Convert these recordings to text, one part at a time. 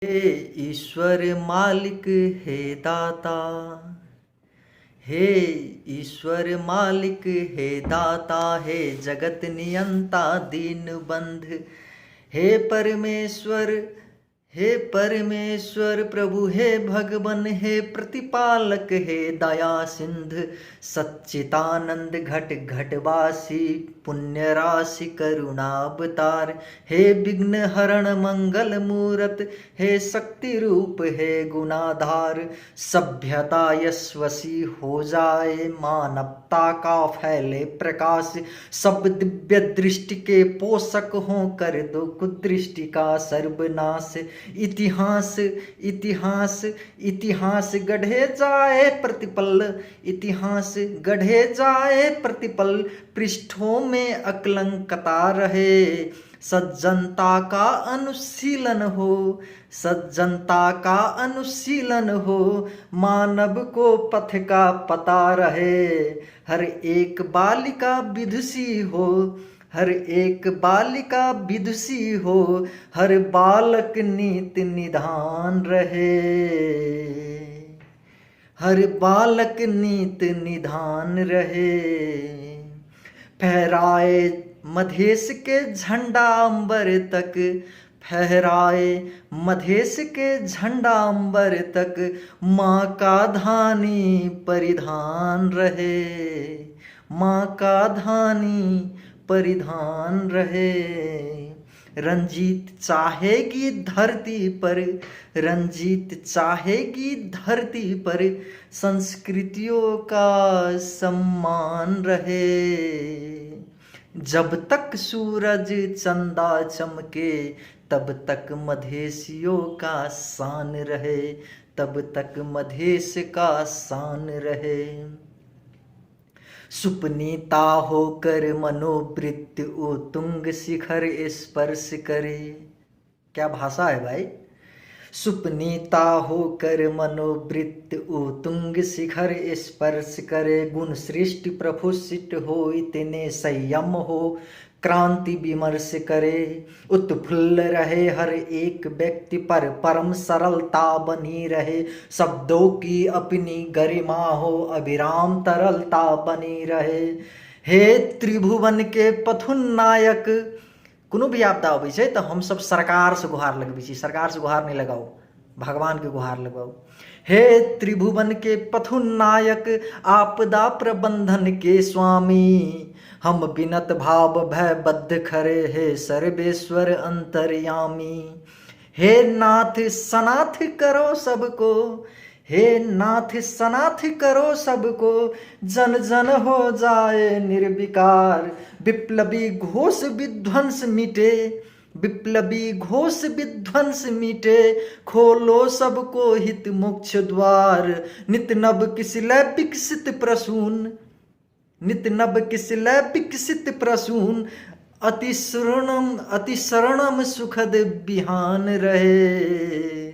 हे ईश्वर मालिक, हे दाता। हे ईश्वर मालिक, हे दाता। हे जगत नियंता दीन बंध। हे परमेश्वर, हे परमेश्वर प्रभु, हे भगवन, हे प्रतिपालक, हे दया सिंध। सच्चिदानंद घट घटवासी, पुण्य राशि करुणावतार। हे विघ्न हरण मंगल मूरत, हे शक्ति रूप, हे गुणाधार। सभ्यता यशस्वी हो जाए, मानवता का फैले प्रकाश। सब दिव्य दृष्टि के पोषक हों, कर दो कुदृष्टि का सर्वनाश। इतिहास इतिहास इतिहास गढ़े जाए प्रतिपल, इतिहास गढ़े जाए प्रतिपल। पृष्ठों में अकलंकता रहे, सज्जनता का अनुशीलन हो, सज्जनता का अनुशीलन हो। मानव को पथ का पता रहे, हर एक बालिका विदुषी हो, हर एक बालिका विदुषी हो। हर बालक नीति निधान रहे, हर बालक नीति निधान रहे। फहराए मधेश के झंडा अंबर तक, फहराए मधेश के झंडा अंबर तक। माँ का धानी परिधान रहे, माँ का धानी परिधान रहे। रंजीत चाहेगी धरती पर, रंजीत चाहेगी धरती पर। संस्कृतियों का सम्मान रहे, जब तक सूरज चंदा चमके, तब तक मधेशियों का शान रहे, तब तक मधेश का शान रहे। सुपनीता होकर मनोवृत्ति उत्तुंग शिखर स्पर्श करे। क्या भाषा है भाई। सुपनीता होकर मनोवृत्ति उत्तुंग शिखर स्पर्श करे। गुण सृष्टि प्रफुल्लित हो, इतने संयम हो, क्रांति विमर्श करे। उत्फुल्ल रहे हर एक व्यक्ति पर, परम सरलता बनी रहे। शब्दों की अपनी गरिमा हो, अविराम तरलता बनी रहे। हे त्रिभुवन के पथुनायक, कोनो भी आपदा अबै छै तऽ हम सब सरकार से गुहार लगबै छी, सरकार से गुहार नहीं लगाओ, भगवान के गुहार लगाओ। हे त्रिभुवन के पथुनायक, आपदा प्रबंधन के स्वामी। हम बिनत भाव भयबद्ध खरे, हे सर्वेश्वर अंतर्यामी। हे नाथ सनाथ करो सबको, हे नाथ सनाथ करो सबको। जन जन हो जाए निर्विकार, विप्लवी घोष विध्वंस मिटे, विप्लवी घोष विध्वंस मिटे। खोलो सबको हित मोक्ष द्वार, नित नव किसलै विकसित प्रसून, नित नव किसलै विकसित प्रसून। अति शरणम सुखद बिहान रहे।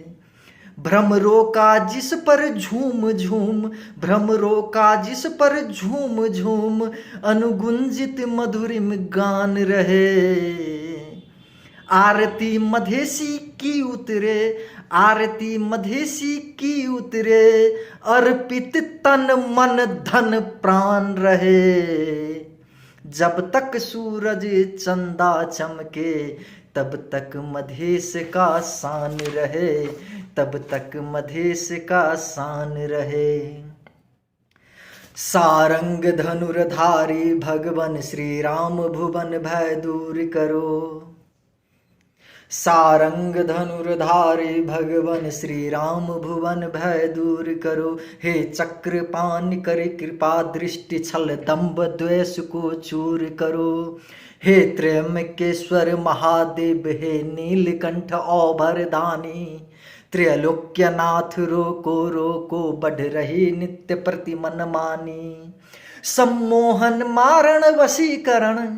भ्रमरों का जिस पर झूम झूम, भ्रमरों का जिस पर झूम झूम। अनुगुंजित मधुरिम गान रहे। आरती मधेसी की उतरे, आरती मधेसी की उतरे। अर्पित तन मन धन प्राण रहे। जब तक सूरज चंदा चमके, तब तक मधेश का शान रहे, तब तक मधेश का शान रहे। सारंग धनुर्धारी भगवन श्री राम, भुवन भय दूर करो। सारंग धनुर्धारी भगवन श्री राम, भुवन भय दूर करो। हे चक्रपाण कर कृपा दृष्टि, छल दंभ द्वेष को चूर करो। हे त्रयंबकेश्वर महादेव, हे नीलकंठ औभरदानी। त्रैलोक्यनाथ रोको रोको, बढ़ रही नित्य प्रति मनमानी। सम्मोहन मारण वशीकरण,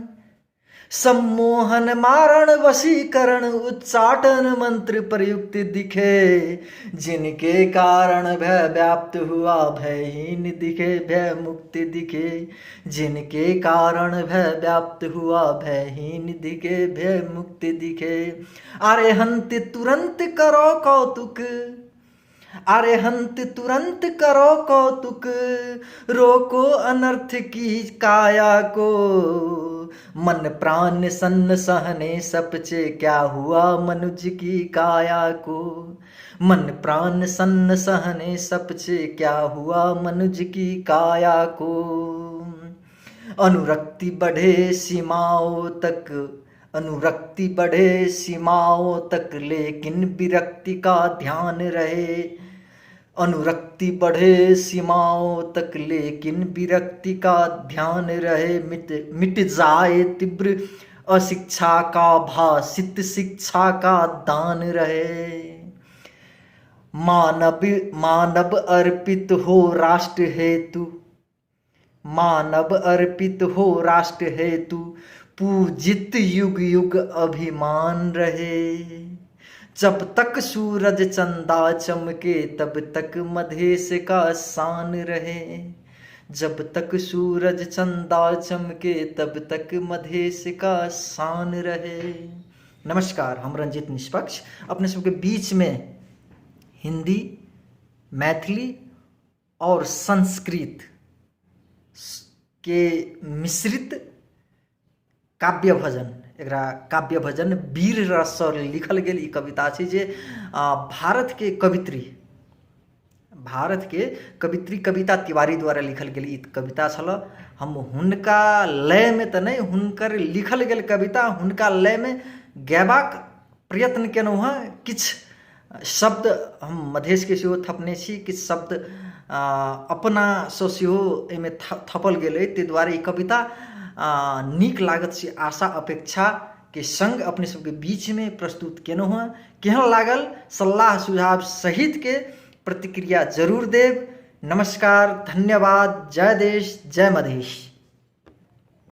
सम्मोहन मारण वशीकरण उच्चाटन मंत्र प्रयुक्त दिखे, जिनके कारण भय व्याप्त हुआ भयहीन दिखे, भय मुक्ति दिखे, जिनके कारण भय व्याप्त हुआ भयहीन दिखे, भय मुक्ति दिखे। अरिहंत तुरंत करो कौतुक, अरिहंत तुरंत करो कौतुक, रोको अनर्थ की काया को, मन प्राण सन्न सहने सपचे, क्या हुआ मनुज की काया को, मन प्राण सन्न सहने सपचे, क्या हुआ मनुज की काया को। अनुरक्ति बढ़े सीमाओं तक, अनुरक्ति बढ़े सीमाओं तक, लेकिन विरक्ति का ध्यान रहे, अनुरक्ति बढ़े सीमाओं तक, लेकिन विरक्ति का ध्यान रहे, मिट जाए तीव्र अशिक्षा का भाषित शिक्षा का दान रहे। मानव अर्पित हो राष्ट्र हेतु, मानव अर्पित हो राष्ट्र हेतु, पूजित युग युग अभिमान रहे। जब तक सूरज चंदा चमके तब तक मधेश का शान रहे, जब तक सूरज चंदा चमके तब तक मधेश का शान रहे। नमस्कार, हम रंजित निष्पक्ष अपने सबके बीच में हिंदी, मैथिली और संस्कृत के मिश्रित काव्य भजन, एकरा काव्य भजन वीर रस सर लिखल गेल ई कविता छै, जे भारत के कवित्री कविता तिवारी द्वारा लिखल गेल ई कविता छल। हम हुनका लय में तऽ नहीं, हुनकर लिखल गेल कविता हुनका लय में गैबाक प्रयत्न केलहुँ हँ। किछु शब्द हम मधेश के सेहो थपने छी, किछु शब्द अपनासँ सेहो एहिमे थपल गेल अइ, ताहि दुआरे ई कविता नीक लागत से आशा अपेक्षा के संग अपने सबके बीच में प्रस्तुत केलहुँ हँ। केहन लागल सलाह सुझाव सहित के प्रतिक्रिया जरूर देब। नमस्कार, धन्यवाद, जय देश जय मधेश।